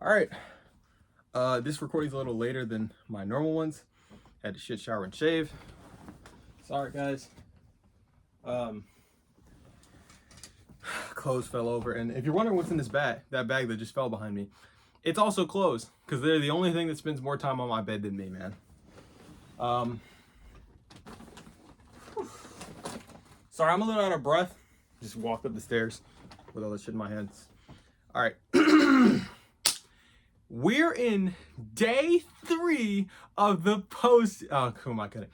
All right. This recording's a little later than my normal ones. Had to shit, shower, and shave. Sorry, guys. Clothes fell over, and if you're wondering what's in this bag, that bag that just fell behind me, it's also clothes, because they're the only thing that spends more time on my bed than me, man. Sorry, I'm a little out of breath. Just walked up the stairs with all this shit in my hands. All right. We're in day 3 of the post. Oh, who am I kidding?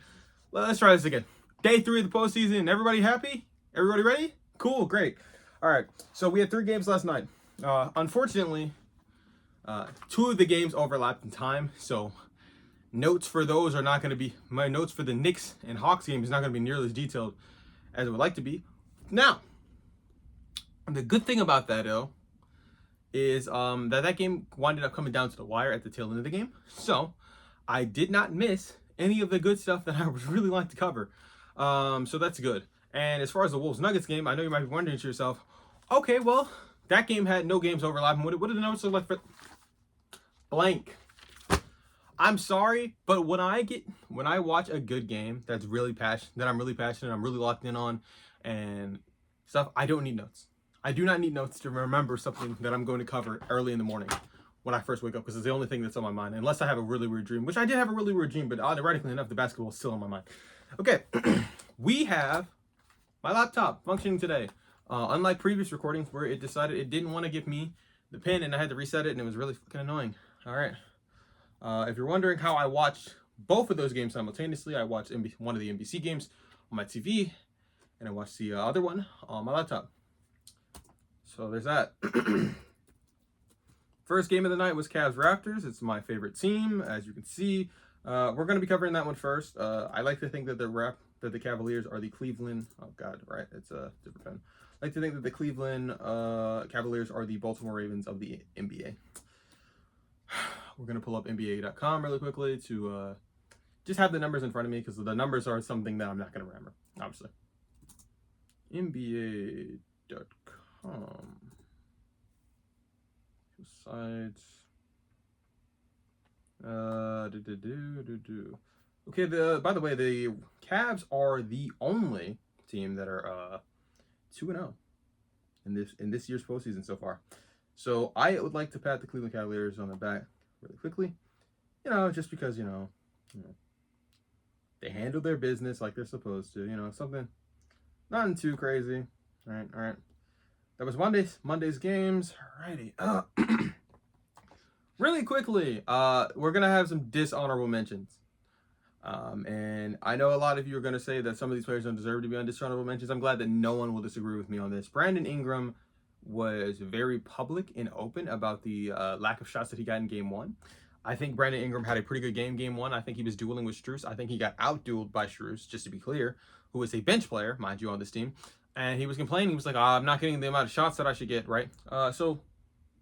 Let's try this again. Day 3 of the postseason. Everybody happy? Everybody ready? Cool, great. All right. So we had 3 games last night. Unfortunately, 2 of the games overlapped in time. So notes for those are not going to be. My notes for the Knicks and Hawks game is not going to be nearly as detailed as it would like to be. Now, the good thing about that, though, is that game winded up coming down to the wire at the tail end of the game. So I did not miss any of the good stuff that I would really like to cover. So that's good. And as far as the Wolves-Nuggets game, I know you might be wondering to yourself, okay, well, that game had no games overlapping. What did the notes look like for blank? I'm sorry, but when I watch a good game that's really passionate, that I'm really passionate, I'm really locked in on and stuff, I don't need notes. I do not need notes to remember something that I'm going to cover early in the morning when I first wake up, because it's the only thing that's on my mind, unless I have a really weird dream, which I did have a really weird dream, but ironically enough, the basketball is still on my mind. Okay, we have my laptop functioning today. Unlike previous recordings where it decided it didn't want to give me the pin and I had to reset it, and it was really fucking annoying. All right. If you're wondering how I watched both of those games simultaneously, I watched one of the NBC games on my TV, and I watched the other one on my laptop. So there's that. First game of the night was Cavs-Raptors. It's my favorite team, as you can see. We're going to be covering that one first. I like to think that the Cavaliers are the Cleveland... Oh, God, right. It's a different pen. I like to think that the Cleveland Cavaliers are the Baltimore Ravens of the NBA. We're going to pull up NBA.com really quickly to just have the numbers in front of me, because the numbers are something that I'm not going to remember, obviously. NBA.com. Sites. Okay, by the way, the Cavs are the only team that are 2-0 in this year's postseason so far. So I would like to pat the Cleveland Cavaliers on the back really quickly. Just because, they handled their business like they're supposed to. Something nothing too crazy. All right. That was Monday's games. Alrighty. Really quickly, we're gonna have some dishonorable mentions. And I know a lot of you are gonna say that some of these players don't deserve to be on dishonorable mentions. I'm glad that no one will disagree with me on this. Brandon Ingram was very public and open about the lack of shots that he got in game 1. I think Brandon Ingram had a pretty good game 1. I think he was dueling with Strus. I think he got out-dueled by Strus, just to be clear, who is a bench player, mind you, on this team. And he was complaining. He was like, I'm not getting the amount of shots that I should get, right? So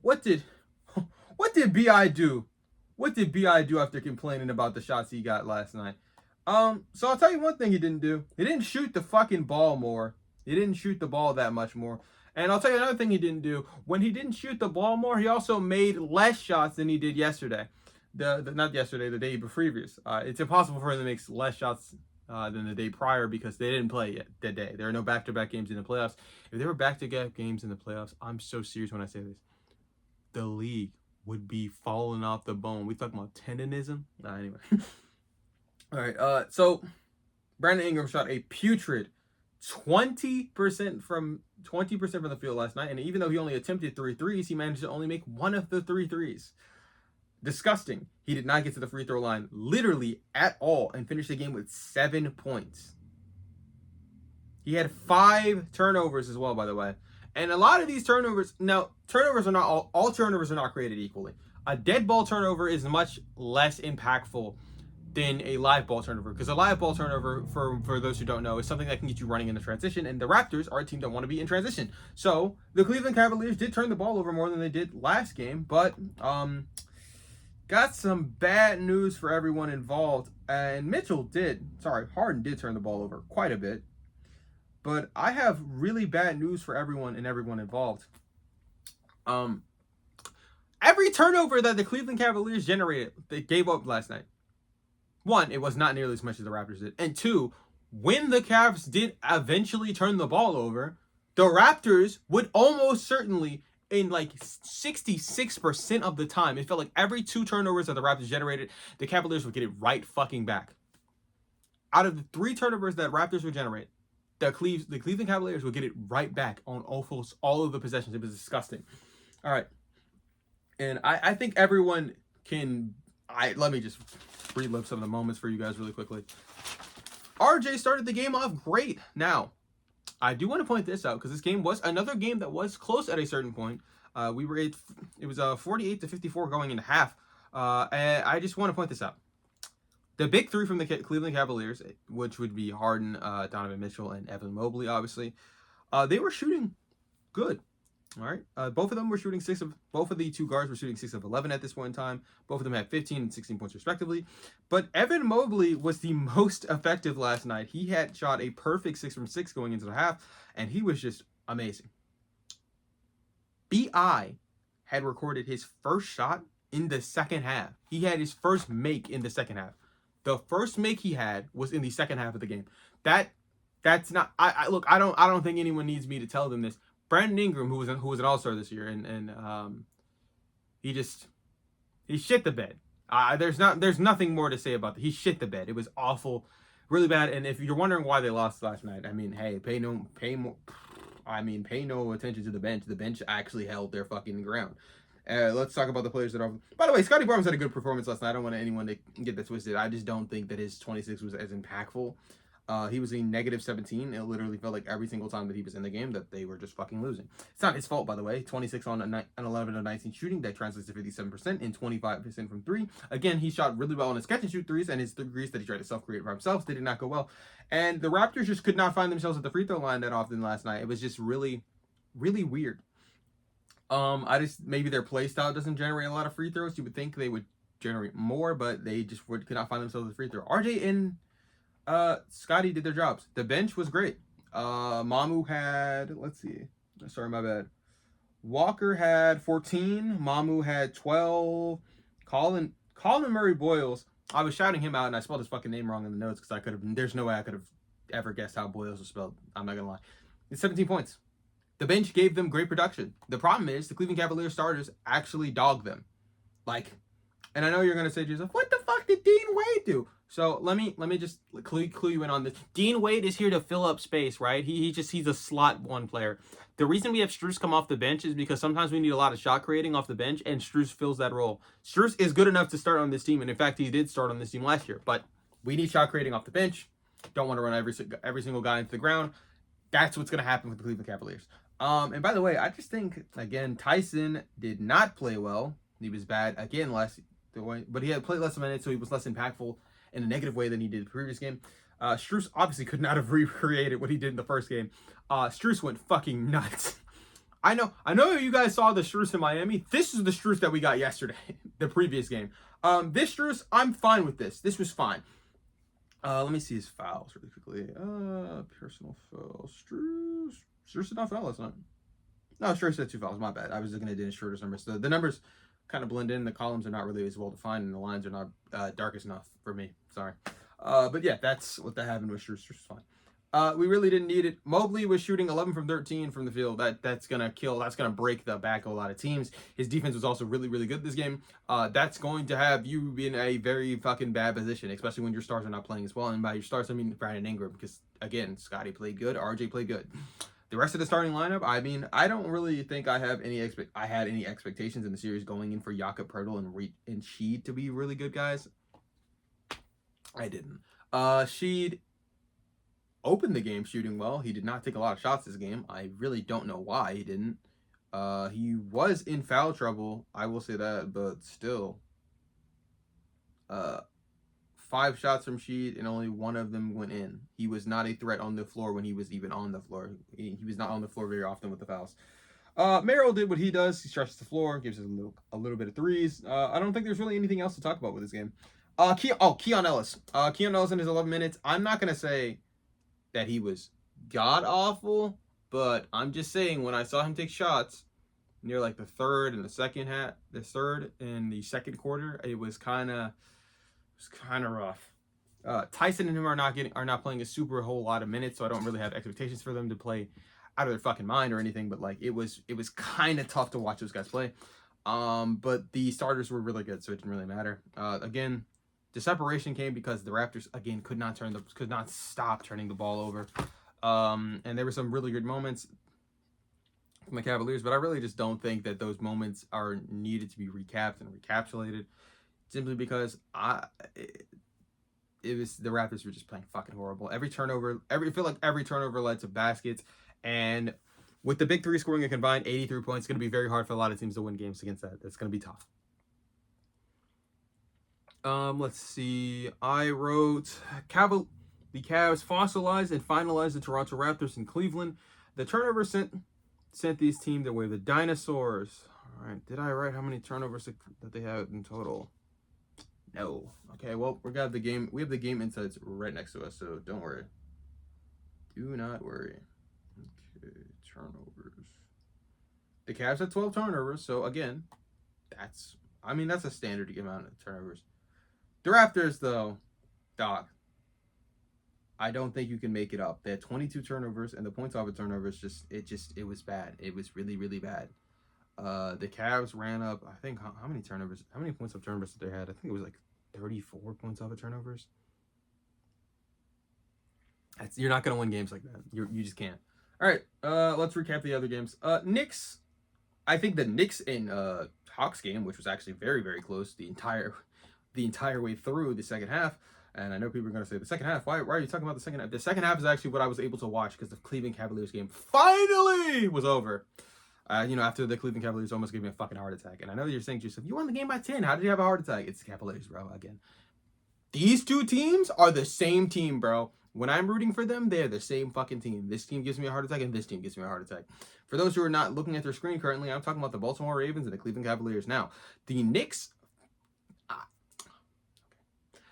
what did B.I. do? What did B.I. do after complaining about the shots he got last night? So I'll tell you one thing he didn't do. He didn't shoot the fucking ball more. He didn't shoot the ball that much more. And I'll tell you another thing he didn't do. When he didn't shoot the ball more, he also made less shots than he did yesterday. Not yesterday, the day previous. It's impossible for him to make less shots than the day prior, because they didn't play yet that day. There are no back-to-back games in the playoffs. If there were back-to-back games in the playoffs, I'm so serious when I say this, the league would be falling off the bone. We talking about tendonism? Anyway. All right. So Brandon Ingram shot a putrid 20% from the field last night, and even though he only attempted 3 threes, he managed to only make 1 of the 3 threes. Disgusting. He did not get to the free throw line literally at all and finished the game with 7 points. He had 5 turnovers as well, by the way. And a lot of these turnovers, now, turnovers are not all turnovers are not created equally. A dead ball turnover is much less impactful than a live ball turnover, because a live ball turnover, for those who don't know, is something that can get you running into transition, and the Raptors are a team that want to be in transition. So the Cleveland Cavaliers did turn the ball over more than they did last game, but got some bad news for everyone involved. And Harden did turn the ball over quite a bit. But I have really bad news for everyone involved. Every turnover that the Cleveland Cavaliers generated, they gave up last night. One, it was not nearly as much as the Raptors did. And two, when the Cavs did eventually turn the ball over, the Raptors would almost certainly, in like 66% of the time, it felt like every 2 turnovers that the Raptors generated, the Cavaliers would get it right fucking back. Out of the 3 turnovers that Raptors would generate, the Cleveland Cavaliers would get it right back on almost all of the possessions. It was disgusting. All right. And I think everyone can... let me just relive some of the moments for you guys really quickly. RJ started the game off great. Now, I do want to point this out because this game was another game that was close at a certain point. It was 48-54 going into half. And I just want to point this out. The big 3 from the Cleveland Cavaliers, which would be Harden, Donovan Mitchell, and Evan Mobley, obviously, they were shooting good. All right. Both of them were shooting both of the 2 guards were shooting 6 of 11 at this point in time. Both of them had 15 and 16 points respectively. But Evan Mobley was the most effective last night. He had shot a perfect 6 from 6 going into the half, and he was just amazing. B.I. had recorded his first shot in the second half. He had his first make in the second half. The first make he had was in the second half of the game. That's not... Look, I don't think anyone needs me to tell them this. Brandon Ingram, who was an All-Star this year, and he shit the bed. There's nothing more to say about that. He shit the bed. It was awful, really bad. And if you're wondering why they lost last night, I mean, hey, pay no attention to the bench. The bench actually held their fucking ground. Let's talk about the players that are... By the way, Scotty Barnes had a good performance last night. I don't want anyone to get that twisted. I just don't think that his 26 was as impactful. He was a -17. It literally felt like every single time that he was in the game that they were just fucking losing. It's not his fault, by the way. 26 on 11 of 19 shooting. That translates to 57% and 25% from 3. Again, he shot really well on his catch and shoot threes, and his threes that he tried to self-create for himself, they did not go well. And the Raptors just could not find themselves at the free throw line that often last night. It was just really, really weird. Maybe their play style doesn't generate a lot of free throws. You would think they would generate more, but they just could not find themselves at the free throw. RJ and Scotty did their jobs. The bench was great. Mamu had, let's see. Sorry, my bad. Walker had 14. Mamu had 12. Colin Murray Boyles. I was shouting him out and I spelled his fucking name wrong in the notes because there's no way I could have ever guessed how Boyles was spelled. I'm not gonna lie. It's 17 points. The bench gave them great production. The problem is the Cleveland Cavaliers starters actually dogged them. And I know you're gonna say to yourself, what the fuck did Dean Wade do? So let me just clue you in on this. Dean Wade is here to fill up space, right? He's a slot 1 player. The reason we have Strus come off the bench is because sometimes we need a lot of shot creating off the bench, and Strus fills that role. Strus is good enough to start on this team, and in fact, he did start on this team last year. But we need shot creating off the bench. Don't want to run every single guy into the ground. That's what's gonna happen with the Cleveland Cavaliers. And by the way, I just think again Tyson did not play well. He was bad again but he had played less minutes, so he was less impactful in a negative way than he did the previous game. Strus obviously could not have recreated what he did in the first game. Strus went fucking nuts. I know you guys saw the Strus in Miami. This is the Strus that we got yesterday, the previous game. This Strus, I'm fine with this. This was fine. Let me see his fouls really quickly. Personal foul. Strus did not foul last night. No, Strus had 2 fouls. My bad. I was looking at Dennis Schroeder's numbers. The numbers kind of blend in. The columns are not really as well defined, and the lines are not darkest enough for me. Sorry. But yeah, that's what that happened with Strus. Strus was fine. We really didn't need it. Mobley was shooting 11 from 13 from the field. That's gonna break the back of a lot of teams. His defense was also really, really good this game. That's going to have you in a very fucking bad position, especially when your stars are not playing as well. And by your stars, I mean Brandon Ingram, because again, Scotty played good, RJ played good. The rest of the starting lineup, I mean, I don't really think I had any expectations in the series going in for Jakob Poeltl and Sheed to be really good guys. I didn't. Sheed opened the game shooting well. He did not take a lot of shots this game. I really don't know why he didn't. He was in foul trouble, I will say that, but still. 5 shots from Sheed, and only 1 of them went in. He was not a threat on the floor when he was even on the floor. He was not on the floor very often with the fouls. Merrill did what he does. He stretches the floor, gives us a little bit of threes. I don't think there's really anything else to talk about with this game. Keon Ellis. Keon Ellis in his 11 minutes. I'm not going to say that he was god-awful, but I'm just saying when I saw him take shots, near like the third and the second quarter, it was kind of rough. Tyson and him are not playing a super whole lot of minutes, so I don't really have expectations for them to play out of their fucking mind or anything. But like it was kind of tough to watch those guys play. But the starters were really good, so it didn't really matter. Again, the separation came because the Raptors again could not stop turning the ball over. And there were some really good moments from the Cavaliers, but I really just don't think that those moments are needed to be recapped and recapitulated, simply because it was the Raptors were just playing fucking horrible. I feel like every turnover led to baskets, and with the big three scoring a combined 83 points, it's going to be very hard for a lot of teams to win games against that. That's going to be tough. Let's see. I wrote the Cavs fossilized and finalized the Toronto Raptors in Cleveland. The turnover sent these teams their way. The dinosaurs. All right. Did I write how many turnovers that they had in total? No. Okay. Well, we have the game insights right next to us, so don't worry. Do not worry. Okay. Turnovers. The Cavs had 12 turnovers, so again, that's a standard amount of turnovers. The Raptors, though, dog, I don't think you can make it up. They had 22 turnovers, and the points off of turnovers it was bad. It was really, really bad. The Cavs ran up, I think, how many points off turnovers did they had? I think it was like 34 points off of turnovers. You're not going to win games like that. You just can't. All right, let's recap the other games. Knicks, I think the Knicks and Hawks game, which was actually very, very close the entire way through the second half. And I know people are going to say, the second half, why are you talking about the second half? The second half is actually what I was able to watch because the Cleveland Cavaliers game finally was over. After the Cleveland Cavaliers almost gave me a fucking heart attack. And I know you're saying to yourself, you won the game by 10. How did you have a heart attack? It's the Cavaliers, bro, again. These two teams are the same team, bro. When I'm rooting for them, they're the same fucking team. This team gives me a heart attack, and this team gives me a heart attack. For those who are not looking at their screen currently, I'm talking about the Baltimore Ravens and the Cleveland Cavaliers. Now, the Knicks...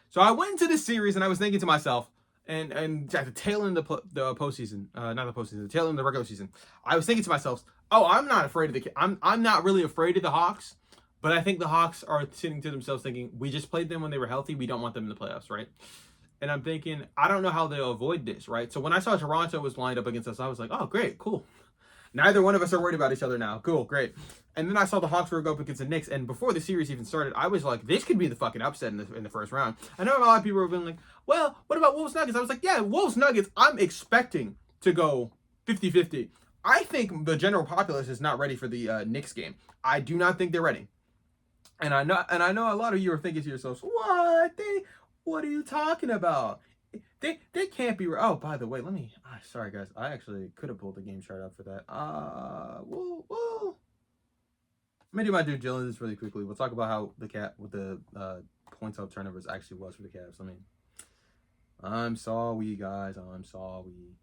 So I went into this series and I was thinking to myself, and at the tail end of the postseason, not the postseason, the tail end of the regular season, I was thinking to myself, oh, I'm not afraid of I'm not really afraid of the Hawks, but I think the Hawks are sitting to themselves thinking, we just played them when they were healthy, we don't want them in the playoffs, right? And I'm thinking, I don't know how they'll avoid this, right? So when I saw Toronto was lined up against us, I was like, oh, great, cool. Neither one of us are worried about each other now. Cool, great. And then I saw the Hawks were go up against the Knicks, and before the series even started, I was like, this could be the fucking upset in the first round. I know a lot of people were being like, well, what about Wolves Nuggets? I was like, yeah, Wolves Nuggets, I'm expecting to go 50-50. I think the general populace is not ready for the Knicks game. I do not think they're ready. And I know a lot of you are thinking to yourselves, what are you talking about? They can't be. Oh, by the way, sorry guys, I actually could have pulled the game chart up for that. Let me do my due diligence really quickly. We'll talk about how the points off turnovers actually was for the Cavs. I'm sorry, guys. I'm sorry.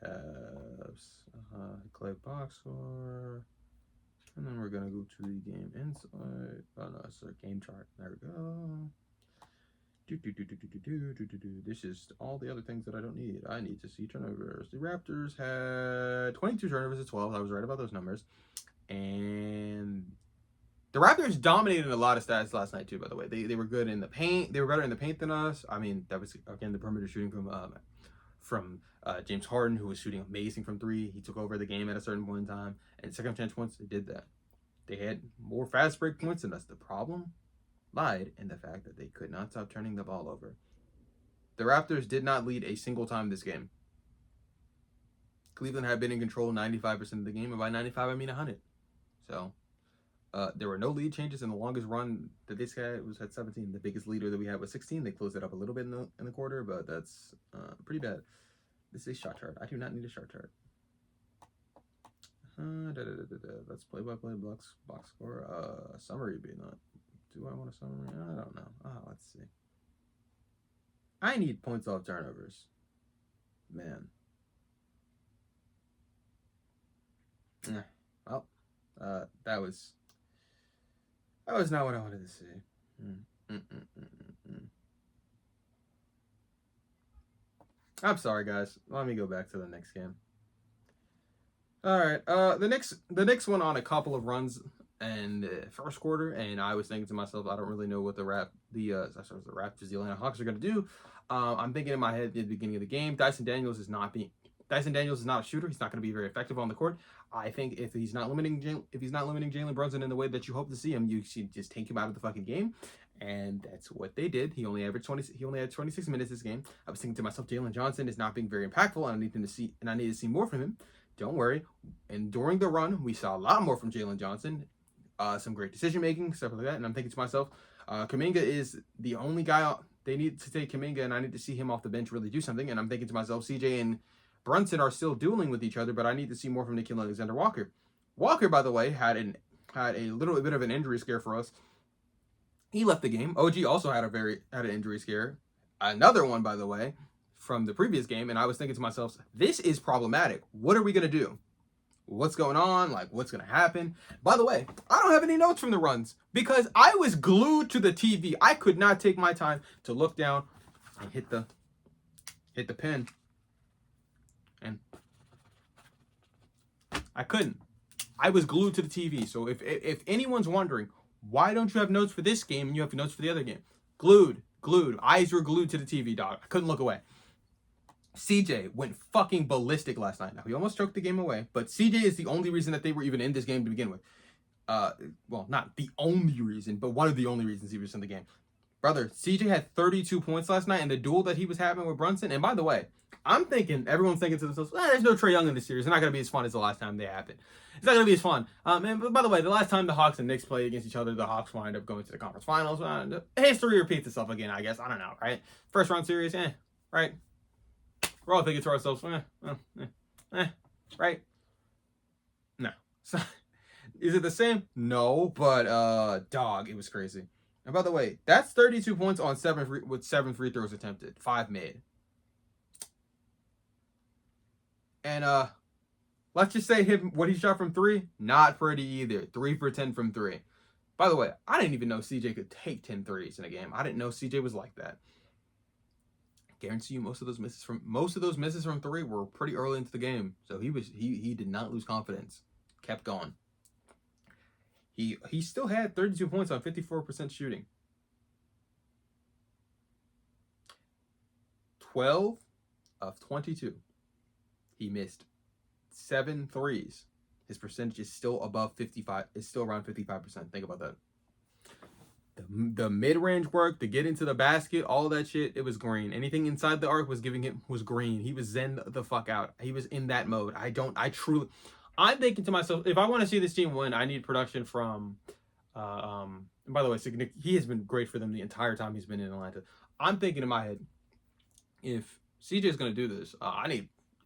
Cavs. Clay box score. And then we're gonna go to the game inside. Oh no, it's a game chart. There we go. This is all the other things that I don't need. I need to see turnovers. The Raptors had 22 turnovers to 12. I was right about those numbers. And the Raptors dominated a lot of stats last night too, by the way. They were good in the paint. They were better in the paint than us. I mean, that was, again, the perimeter shooting from James Harden, who was shooting amazing from three. He took over the game at a certain point in time. And second chance points, they did that. They had more fast break points than us. The problem lied in the fact that they could not stop turning the ball over. The Raptors did not lead a single time this game. Cleveland had been in control 95% of the game, and by 95 I mean 100. So there were no lead changes, and the longest run that this guy was at 17. The biggest leader that we had was 16. They closed it up a little bit in the quarter, but that's pretty bad. This is a shot chart. I do not need a shot chart. Let's play-by-play box score. Summary be not. Do I want a summary? I don't know. Let's see. I need points off turnovers. Man. Well, that was not what I wanted to see. I'm sorry, guys. Let me go back to the next game. All right. The Knicks went on a couple of runs and first quarter, and I was thinking to myself, I don't really know what the Raptors, the Atlanta Hawks are going to do. I'm thinking in my head at the beginning of the game, Dyson Daniels is not a shooter. He's not going to be very effective on the court. I think if he's not limiting Jalen Brunson in the way that you hope to see him, you should just take him out of the fucking game. And that's what they did. He only had 26 minutes this game. I was thinking to myself, Jalen Johnson is not being very impactful, and I need to see more from him. Don't worry. And during the run, we saw a lot more from Jalen Johnson. Some great decision making, stuff like that. And I'm thinking to myself, Kuminga is the only guy they need to take Kuminga, and I need to see him off the bench really do something. And I'm thinking to myself, CJ and Brunson are still dueling with each other, but I need to see more from Nickeil Alexander-Walker. Walker, by the way, had a little bit of an injury scare for us. He left the game. OG also had an injury scare. Another one, by the way, from the previous game. And I was thinking to myself, this is problematic. What are we going to do? What's going on? Like, what's going to happen? By the way, I don't have any notes from the runs because I was glued to the TV. I could not take my time to look down and hit the pin. And I couldn't. I was glued to the TV. So if anyone's wondering, why don't you have notes for this game and you have notes for the other game? Glued. Eyes were glued to the TV, dog. I couldn't look away. CJ went fucking ballistic last night. Now, he almost choked the game away, but CJ is the only reason that they were even in this game to begin with. Well, not the only reason, but one of the only reasons he was in the game. Brother, CJ had 32 points last night in the duel that he was having with Brunson. And by the way, everyone's thinking to themselves, there's no Trae Young in this series. It's not going to be as fun as the last time they happened. It's not going to be as fun. And by the way, the last time the Hawks and Knicks played against each other, the Hawks wind up going to the conference finals. History repeats itself again, I guess. I don't know, right? First round series, right? We're all thinking to ourselves, right? No. So, is it the same? No, but dog, it was crazy. And by the way, that's 32 points on 7 free throws attempted, 5 made. And let's just say what he shot from 3, not pretty either. 3 for 10 from 3. By the way, I didn't even know CJ could take 10 threes in a game. I didn't know CJ was like that. Guarantee you most of those misses from 3 were pretty early into the game. So he did not lose confidence. Kept going. He still had 32 points on 54% shooting. 12 of 22. He missed 7 threes. His percentage is still above 55. It's still around 55%. Think about that. The mid-range work, to get into the basket, all that shit, it was green. Anything inside the arc was green. He was zen the fuck out. He was in that mode. I'm thinking to myself, if I want to see this team win, I need production from, and by the way, he has been great for them the entire time he's been in Atlanta. I'm thinking in my head, if CJ is going to do this,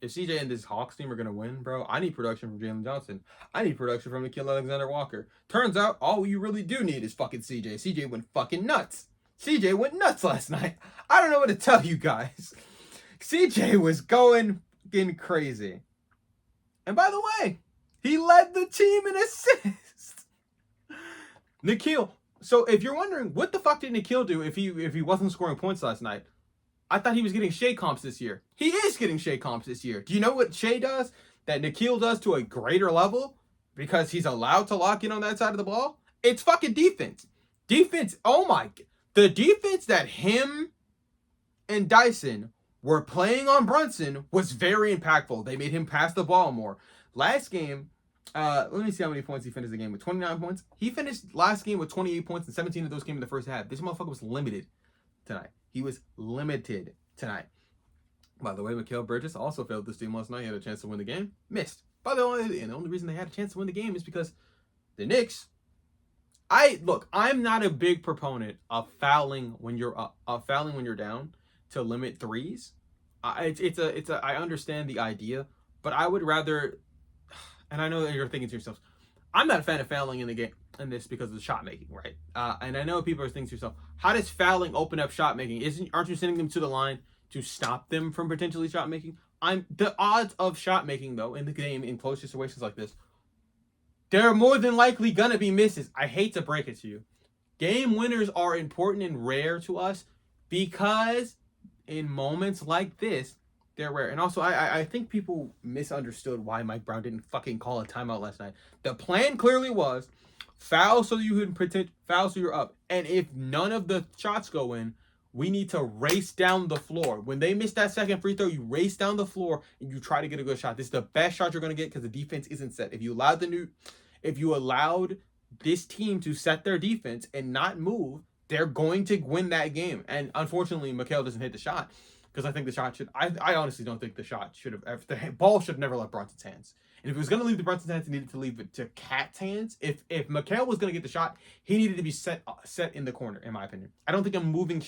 if CJ and this Hawks team are going to win, bro, I need production from Jalen Johnson. I need production from Nickeil Alexander-Walker. Turns out, all you really do need is fucking CJ. CJ went fucking nuts. CJ went nuts last night. I don't know what to tell you guys. CJ was going fucking crazy. And by the way, he led the team in assists. Nickeil. So if you're wondering, what the fuck did Nickeil do if he wasn't scoring points last night? I thought he was getting Shea comps this year. He is getting Shea comps this year. Do you know what Shea does that Nickeil does to a greater level? Because he's allowed to lock in on that side of the ball? It's fucking defense. Defense, oh my. The defense that him and Dyson were playing on Brunson was very impactful. They made him pass the ball more. Last game, let me see how many points he finished the game with. 29 points. He finished last game with 28 points, and 17 of those came in the first half. This motherfucker was limited tonight. He was limited tonight. By the way, Mikal Bridges also failed this team last night. He had a chance to win the game. Missed. And the only reason they had a chance to win the game is because the Knicks. I'm not a big proponent of fouling when you're down to limit threes. I understand the idea, but I would rather. And I know that you're thinking to yourself, I'm not a fan of fouling in the game in this because of the shot making, right? And I know people are thinking to yourself, how does fouling open up shot making? Aren't you sending them to the line to stop them from potentially shot making? The odds of shot making though in the game in close situations like this, they're more than likely gonna be misses. I hate to break it to you. Game winners are important and rare to us because in moments like this They're rare. And also, I think people misunderstood why Mike Brown didn't fucking call a timeout last night. The plan clearly was foul so you can pretend foul so you're up. And if none of the shots go in, we need to race down the floor. When they miss that second free throw, you race down the floor and you try to get a good shot. This is the best shot you're gonna get because the defense isn't set. If you allowed this team to set their defense and not move, they're going to win that game. And unfortunately, Mikal doesn't hit the shot. Because I think the shot should. I honestly don't think the shot should have. The ball should have never left Brunson's hands. And if it was going to leave the Brunson's hands, he needed to leave it to Cat's hands. If Mikal was going to get the shot, he needed to be set in the corner, in my opinion. I don't think a moving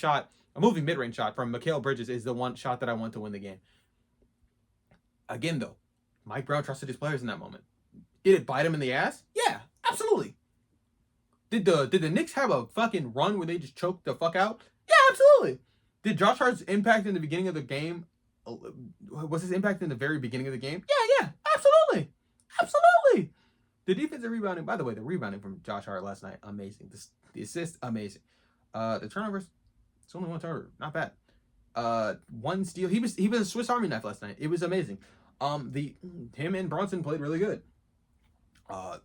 mid-range shot from Mikal Bridges is the one shot that I want to win the game. Again, though, Mike Brown trusted his players in that moment. Did it bite him in the ass? Yeah, absolutely. Did the Knicks have a fucking run where they just choked the fuck out? Yeah, absolutely. Did Josh Hart's impact in the beginning of the game, was his impact in the very beginning of the game? Yeah, absolutely. Absolutely. The defensive rebounding, by the way, the rebounding from Josh Hart last night, amazing. The assist, amazing. The turnovers, it's only one turnover, not bad. One steal. He was a Swiss Army knife last night. It was amazing. Him and Brunson played really good. I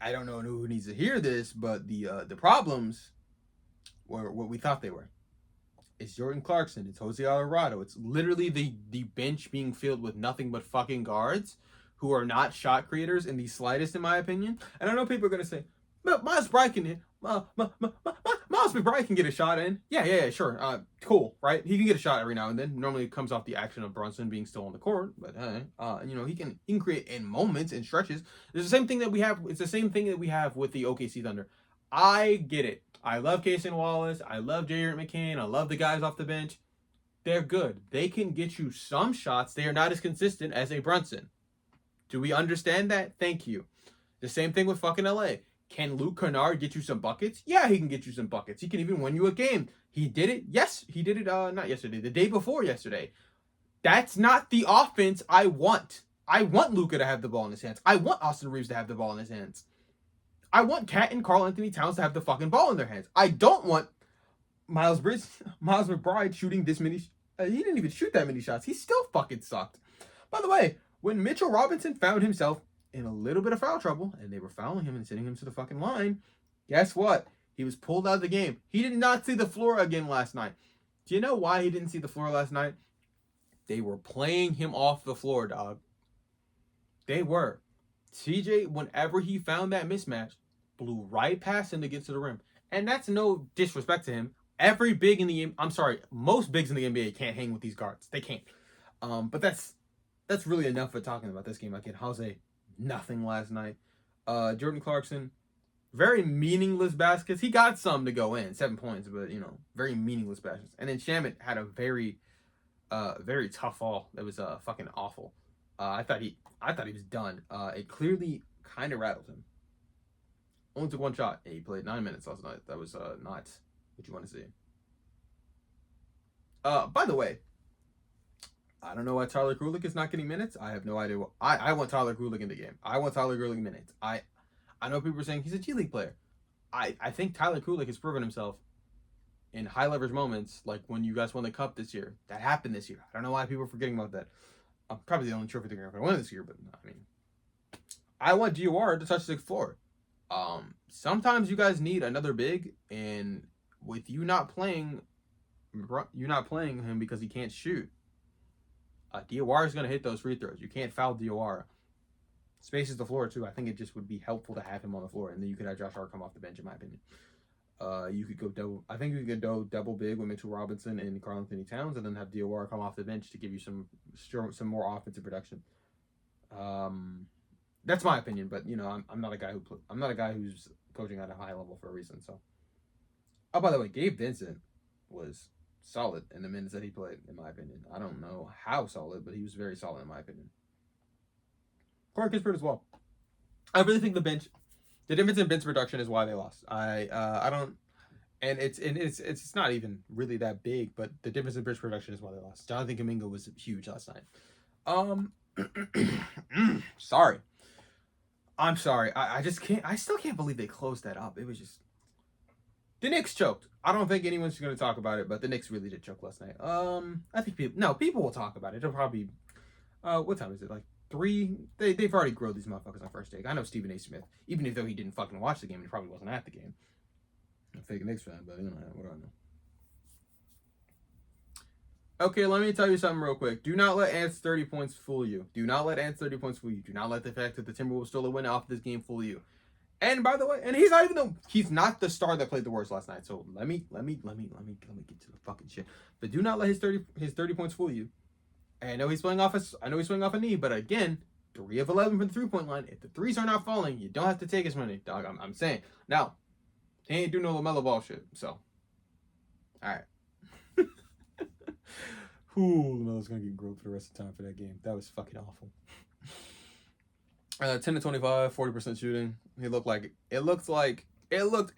don't know who needs to hear this, but the problems were what we thought they were. It's Jordan Clarkson. It's Jose Alvarado. It's literally the bench being filled with nothing but fucking guards who are not shot creators in the slightest, in my opinion. And I know people are gonna say, "But Miles Bryant can hit. Miles Bryant can get a shot in." Yeah, sure. Cool, right? He can get a shot every now and then. Normally, it comes off the action of Brunson being still on the court, but he can create in moments and stretches. It's the same thing that we have. It's the same thing that we have with the OKC Thunder. I get it. I love Cason Wallace. I love Jared McCain. I love the guys off the bench. They're good. They can get you some shots. They are not as consistent as a Brunson. Do we understand that? Thank you. The same thing with fucking LA. Can Luke Kennard get you some buckets? Yeah, he can get you some buckets. He can even win you a game. He did it. Yes, he did it not yesterday. The day before yesterday. That's not the offense I want. I want Luka to have the ball in his hands. I want Austin Reeves to have the ball in his hands. I want Cat and Karl Anthony Towns to have the fucking ball in their hands. I don't want Miles McBride shooting this many. He didn't even shoot that many shots. He still fucking sucked. By the way, when Mitchell Robinson found himself in a little bit of foul trouble, and they were fouling him and sending him to the fucking line, guess what? He was pulled out of the game. He did not see the floor again last night. Do you know why he didn't see the floor last night? They were playing him off the floor, dog. They were. CJ, whenever he found that mismatch, blew right past him to get to the rim. And that's no disrespect to him. Every big in the most bigs in the NBA can't hang with these guards. They can't. But that's really enough for talking about this game. Again, Jose, nothing last night. Jordan Clarkson, very meaningless baskets. He got some to go in, 7 points, but very meaningless baskets. And then Shamet had a very tough fall that was fucking awful. I thought he was done. It clearly kind of rattled him. Only took one shot. He played 9 minutes last night. That was not what you want to see. By the way, I don't know why Tyler Krulik is not getting minutes. I have no idea. I want Tyler Krulik in the game. I want Tyler Krulik minutes. I know people are saying he's a G League player. I think Tyler Krulik has proven himself in high leverage moments, like when you guys won the cup this year. That happened this year. I don't know why people are forgetting about that. Probably the only trophy they're going to win this year, but I want DOR to touch the floor. Sometimes you guys need another big, and with you not playing him because he can't shoot. DOR is going to hit those free throws. You can't foul DOR. Spaces the floor too. I think it just would be helpful to have him on the floor, and then you could have Josh Hart come off the bench, in my opinion. You could go double. I think you could go double big with Mitchell Robinson and Karl Anthony Towns, and then have DOR come off the bench to give you some more offensive production. That's my opinion, but I'm not a guy who's coaching at a high level for a reason. So, by the way, Gabe Vincent was solid in the minutes that he played, in my opinion. I don't know how solid, but he was very solid in my opinion. Corey Kispert as well. I really think the difference in bench production is why they lost. I don't, and it's not even really that big, but the difference in bench production is why they lost. Jonathan Kuminga was huge last night. Sorry. I'm sorry. I just can't. I still can't believe they closed that up. It was just. The Knicks choked. I don't think anyone's going to talk about it, but the Knicks really did choke last night. I think people will talk about it. It'll probably, what time is it? Like 3? They've already grilled these motherfuckers on First Take. I know Stephen A. Smith, even if though he didn't fucking watch the game, he probably wasn't at the game. I'm a fake Knicks fan, but you know what do I know? Okay, let me tell you something real quick. Do not let Ant's 30 points fool you. Do not let Ant's 30 points fool you. Do not let the fact that the Timberwolves stole a win off this game fool you. And by the way, and he's not the star that played the worst last night. So let me get to the fucking shit. But do not let his 30 points fool you. And I know he's playing off a knee, but again, 3 of 11 from the 3-point line. If the threes are not falling, you don't have to take his money, dog. I'm saying. Now, he ain't doing no LaMelo Ball shit. So, all right. Ooh, LaMelo's gonna get grilled for the rest of the time for that game. That was fucking awful. 10 to 25, 40% shooting. It looked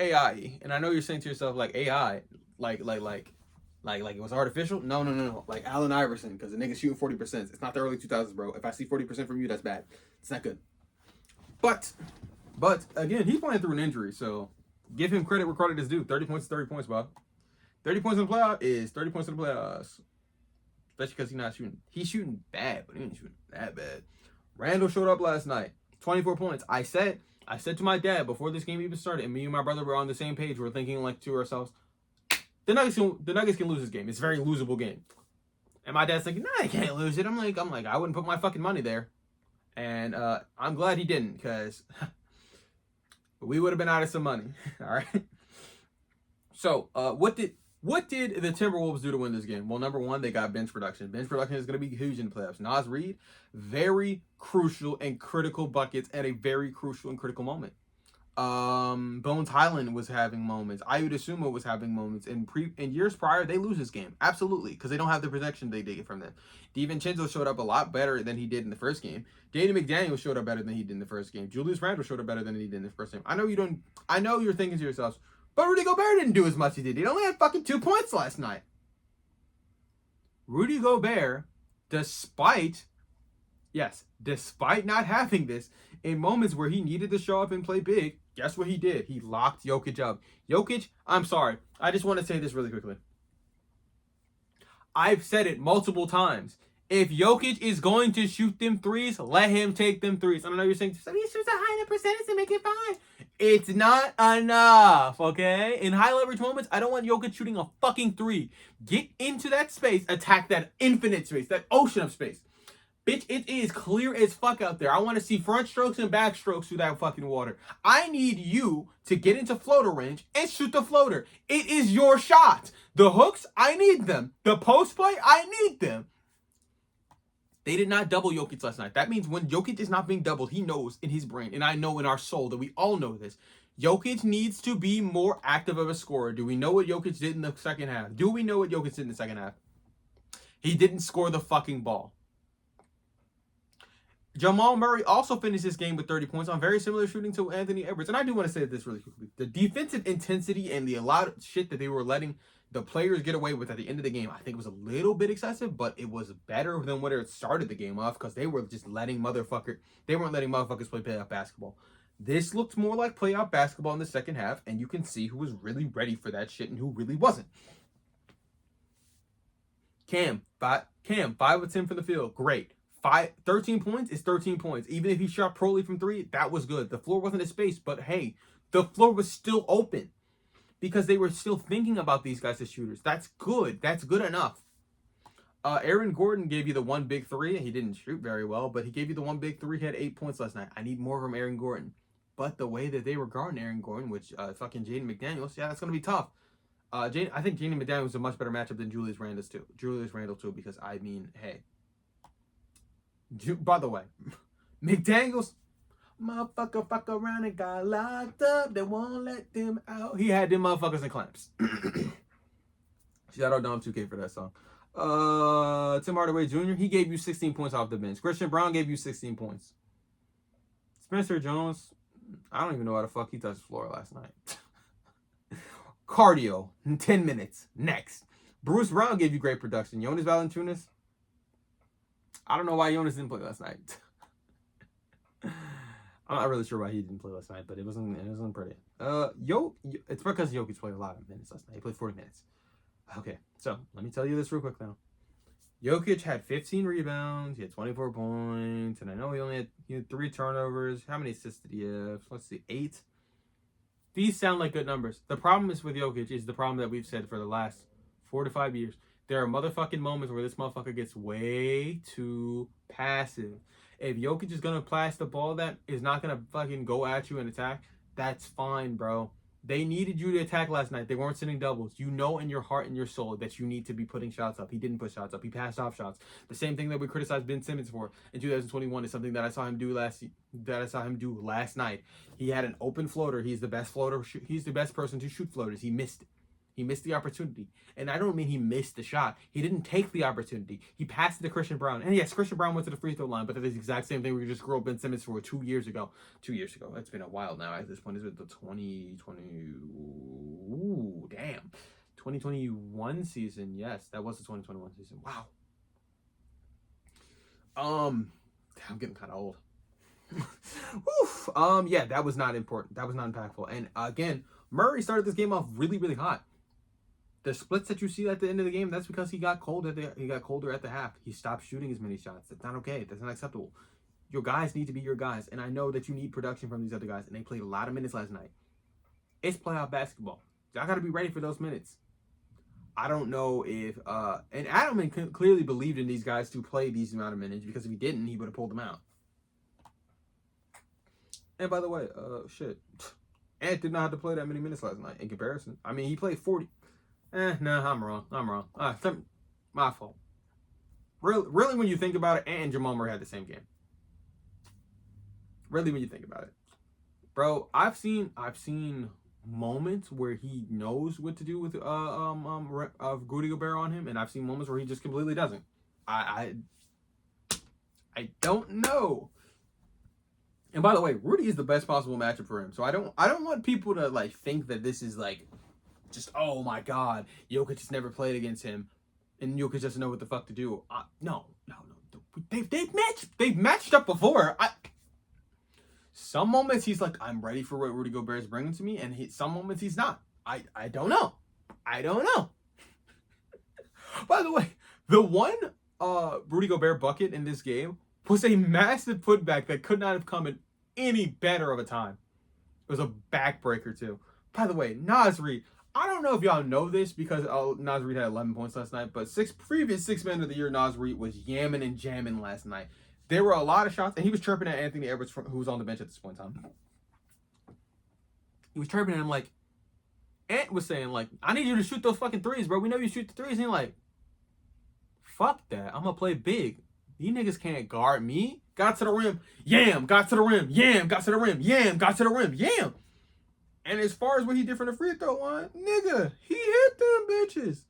AI. And I know you're saying to yourself like AI, like it was artificial. No. Like Allen Iverson, because the nigga's shooting 40%. It's not the early 2000s, bro. If I see 40% from you, that's bad. It's not good. But again, he's playing through an injury, so give him credit where credit is due. 30 points is 30 points, Bob. 30 points in the playoff is 30 points in the playoffs. Especially because he's not shooting. He's shooting bad, but he ain't shooting that bad. Randall showed up last night. 24 points. I said to my dad before this game even started, and me and my brother were on the same page. We're thinking like to ourselves, the Nuggets can lose this game. It's a very losable game. And my dad's thinking, nah, I can't lose it. I'm like, I wouldn't put my fucking money there. And I'm glad he didn't, because we would have been out of some money. All right. So what did the Timberwolves do to win this game? Well, number one, they got bench production. Bench production is going to be huge in the playoffs. Naz Reid, very crucial and critical buckets at a very crucial and critical moment. Bones Highland was having moments. Ayo Dosunmu was having moments. In years prior, they lose this game. Absolutely, because they don't have the protection they get from them. DiVincenzo showed up a lot better than he did in the first game. Jaden McDaniels showed up better than he did in the first game. Julius Randle showed up better than he did in the first game. I know you're thinking to yourselves, but Rudy Gobert didn't do as much as he did. He only had fucking 2 points last night. Rudy Gobert, despite not having this, in moments where he needed to show up and play big, guess what he did? He locked Jokic up. Jokic, I'm sorry. I just want to say this really quickly. I've said it multiple times. If Jokic is going to shoot them threes, let him take them threes. I know you're saying, so he shoots a high enough percentage to make it fine. It's not enough, okay? In high leverage moments, I don't want Jokic shooting a fucking 3. Get into that space, attack that infinite space, that ocean of space. Bitch, it is clear as fuck out there. I want to see front strokes and back strokes through that fucking water. I need you to get into floater range and shoot the floater. It is your shot. The hooks, I need them. The post play, I need them. They did not double Jokic last night. That means when Jokic is not being doubled, he knows in his brain, and I know in our soul that we all know this. Jokic needs to be more active of a scorer. Do we know what Jokic did in the second half? Do we know what Jokic did in the second half? He didn't score the fucking ball. Jamal Murray also finished this game with 30 points on very similar shooting to Anthony Edwards. And I do want to say this really quickly. The defensive intensity and the a lot of shit that they were letting the players get away with at the end of the game, I think was a little bit excessive, but it was better than what it started the game off, because they were just letting motherfuckers play playoff basketball. This looked more like playoff basketball in the second half, and you can see who was really ready for that shit and who really wasn't. Cam, 5 of 10 from the field. Great. 13 points is 13 points. Even if he shot poorly from 3, that was good. The floor wasn't a space, but hey, the floor was still open, because they were still thinking about these guys as shooters. That's good. That's good enough. Aaron Gordon gave you the one big 3. He didn't shoot very well, but he gave you the one big 3. He had 8 points last night. I need more from Aaron Gordon. But the way that they were guarding Aaron Gordon, which fucking Jaden McDaniels, yeah, that's going to be tough. I think Jaden McDaniels is a much better matchup than Julius Randle too. Because, I mean, hey. By the way, McDaniels, motherfucker fuck around and got locked up. They won't let them out. He had them motherfuckers in clamps. Shout out Dom 2K for that song. Tim Hardaway Jr., he gave you 16 points off the bench. Christian Brown gave you 16 points. Spencer Jones, I don't even know how the fuck he touched the floor last night. Cardio in 10 minutes. Next. Bruce Brown gave you great production. Jonas Valanciunas, I don't know why Jonas didn't play last night. I'm not really sure why he didn't play last night, but it wasn't pretty. It's because Jokic played a lot of minutes last night. He played 40 minutes. Okay, so let me tell you this real quick now. Jokic had 15 rebounds. He had 24 points, and I know he had 3 turnovers. How many assists did he have? Let's see, 8. These sound like good numbers. The problem is with Jokic is the problem that we've said for the last 4 to 5 years. There are motherfucking moments where this motherfucker gets way too passive. If Jokic is going to pass the ball that is not going to fucking go at you and attack, that's fine, bro. They needed you to attack last night. They weren't sitting doubles. You know in your heart and your soul that you need to be putting shots up. He didn't put shots up. He passed off shots. The same thing that we criticized Ben Simmons for in 2021 is something that I saw him do last night. He had an open floater. He's the best floater. He's the best person to shoot floaters. He missed it. He missed the opportunity. And I don't mean he missed the shot. He didn't take the opportunity. He passed it to Christian Braun. And yes, Christian Braun went to the free throw line, but that is the exact same thing we just grew up Ben Simmons for 2 years ago. 2 years ago. It's been a while now. At this point, is it the 2020? Ooh, damn. 2021 season. Yes, that was the 2021 season. Wow. I'm getting kind of old. Oof. Yeah, that was not important. That was not impactful. And again, Murray started this game off really, really hot. The splits that you see at the end of the game, that's because he got colder at the half. He stopped shooting as many shots. That's not okay. That's not acceptable. Your guys need to be your guys. And I know that you need production from these other guys. And they played a lot of minutes last night. It's playoff basketball. I got to be ready for those minutes. I don't know if... and Adelman clearly believed in these guys to play these amount of minutes. Because if he didn't, he would have pulled them out. And by the way, Ant did not have to play that many minutes last night in comparison. I mean, he played 40... No, I'm wrong. My fault. Really, when you think about it, Ant and Jamal Murray had the same game. Really, when you think about it, bro, I've seen moments where he knows what to do with Rudy Gobert on him, and I've seen moments where he just completely doesn't. I don't know. And by the way, Rudy is the best possible matchup for him. So I don't want people to like think that this is like just, oh my God, Jokic has never played against him, and Jokic doesn't know what the fuck to do. No. They've matched up before. Some moments he's like, I'm ready for what Rudy Gobert is bringing to me, and some moments he's not. I don't know. By the way, the one Rudy Gobert bucket in this game was a massive putback that could not have come in any better of a time. It was a backbreaker too. By the way, Naz Reid. I don't know if y'all know this because Naz Reid had 11 points last night, but previous 6 men of the year, Naz Reid was yamming and jamming last night. There were a lot of shots, and he was chirping at Anthony Edwards, who was on the bench at this point in time. He was chirping at him like, Ant was saying like, I need you to shoot those fucking threes, bro. We know you shoot the threes. And he's like, fuck that. I'm going to play big. These niggas can't guard me. Got to the rim. Yam. Got to the rim. Yam. Got to the rim. Yam. Got to the rim. Yam. And as far as what he did from the free throw line, nigga, he hit them bitches.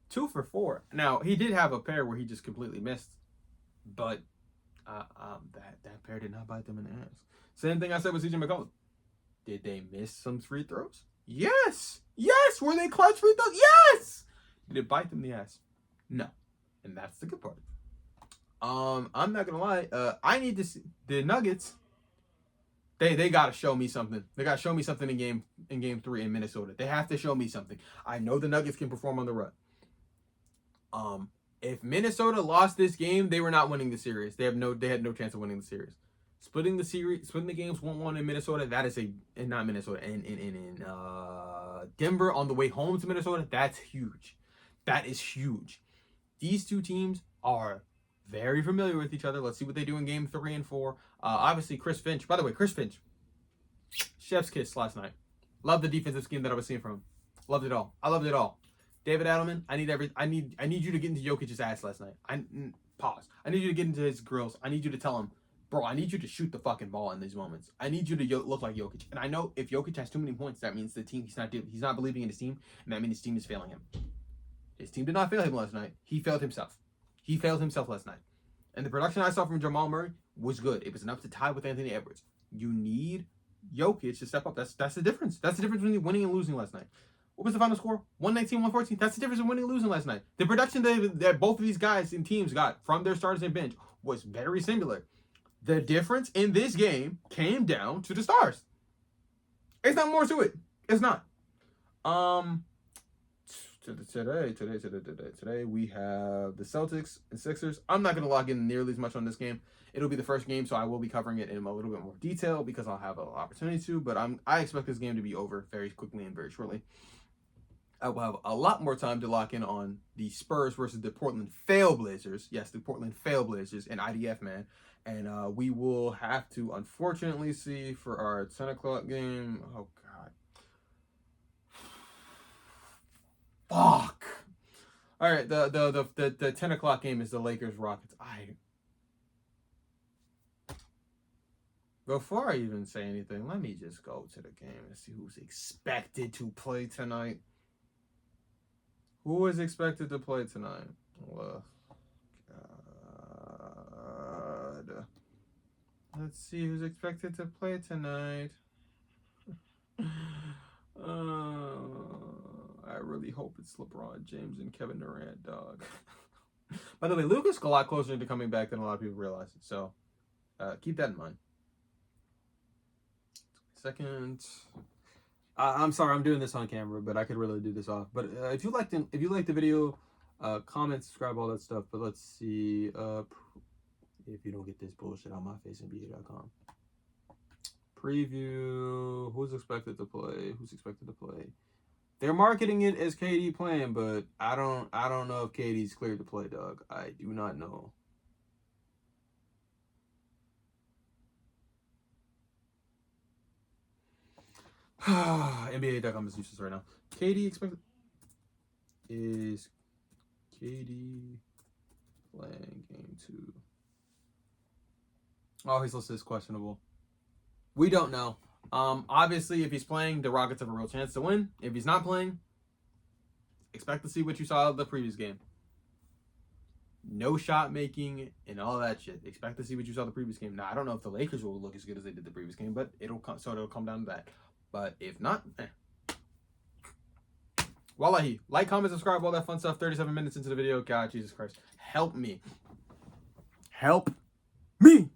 2 for 4. Now, he did have a pair where he just completely missed. But that pair did not bite them in the ass. Same thing I said with CJ McCollum. Did they miss some free throws? Yes. Were they clutch free throws? Yes. Did it bite them in the ass? No. And that's the good part. I'm not gonna lie. I need to see the Nuggets. They gotta show me something. They gotta show me something in game 3 in Minnesota. They have to show me something. I know the Nuggets can perform on the road. If Minnesota lost this game, they were not winning the series. They had no chance of winning the series. Splitting the games 1-1 in Minnesota, that is in Denver on the way home to Minnesota, that's huge. That is huge. These two teams are very familiar with each other. Let's see what they do in game 3 and 4. Obviously, Chris Finch. By the way, Chris Finch, chef's kiss last night. Love the defensive scheme that I was seeing from him. Loved it all. I loved it all. David Adelman, I need you to get into Jokic's ass last night. Pause. I need you to get into his grills. I need you to tell him, bro, I need you to shoot the fucking ball in these moments. I need you to look like Jokic. And I know if Jokic has too many points, that means the team he's not believing in his team, and that means his team is failing him. His team did not fail him last night. He failed himself. He failed himself last night. And the production I saw from Jamal Murray was good. It was enough to tie with Anthony Edwards. You need Jokic to step up. That's the difference. That's the difference between winning and losing last night. What was the final score? 119-114. That's the difference in winning and losing last night. The production that both of these guys and teams got from their starters and bench was very similar. The difference in this game came down to the stars. It's not more to it. It's not. Today we have the Celtics and Sixers. I'm not going to log in nearly as much on this game. It'll be the first game, so I will be covering it in a little bit more detail because I'll have an opportunity to. But I expect this game to be over very quickly and very shortly. I will have a lot more time to lock in on the Spurs versus the Portland Fail Blazers. Yes, the Portland Fail Blazers and IDF, man. And we will have to, unfortunately, see for our 10 o'clock game. Oh, God. Fuck. All right, the 10 o'clock game is the Lakers Rockets. Before I even say anything, let me just go to the game and see who's expected to play tonight. Who is expected to play tonight? God. Let's see who's expected to play tonight. I really hope it's LeBron James and Kevin Durant, dog. By the way, Luka's a lot closer to coming back than a lot of people realize. So keep that in mind. Second. I'm sorry, I'm doing this on camera, but I could really do this off. But if you liked the video, comment, subscribe, all that stuff. But let's see. If you don't get this bullshit on myfacenba.com. Preview. Who's expected to play? They're marketing it as KD playing, but I don't know if KD's cleared to play, dog. I do not know. NBA.com is useless right now. KD expected. Is KD playing game 2? Oh, he's listed as questionable. We don't know. Obviously, if he's playing, the Rockets have a real chance to win. If he's not playing, expect to see what you saw of the previous game. No shot making and all that shit. Expect to see what you saw the previous game. Now, I don't know if the Lakers will look as good as they did the previous game, but it'll come down to that. But if not, Wallahi. Like, comment, subscribe, all that fun stuff. 37 minutes into the video. God, Jesus Christ. Help me. Help me.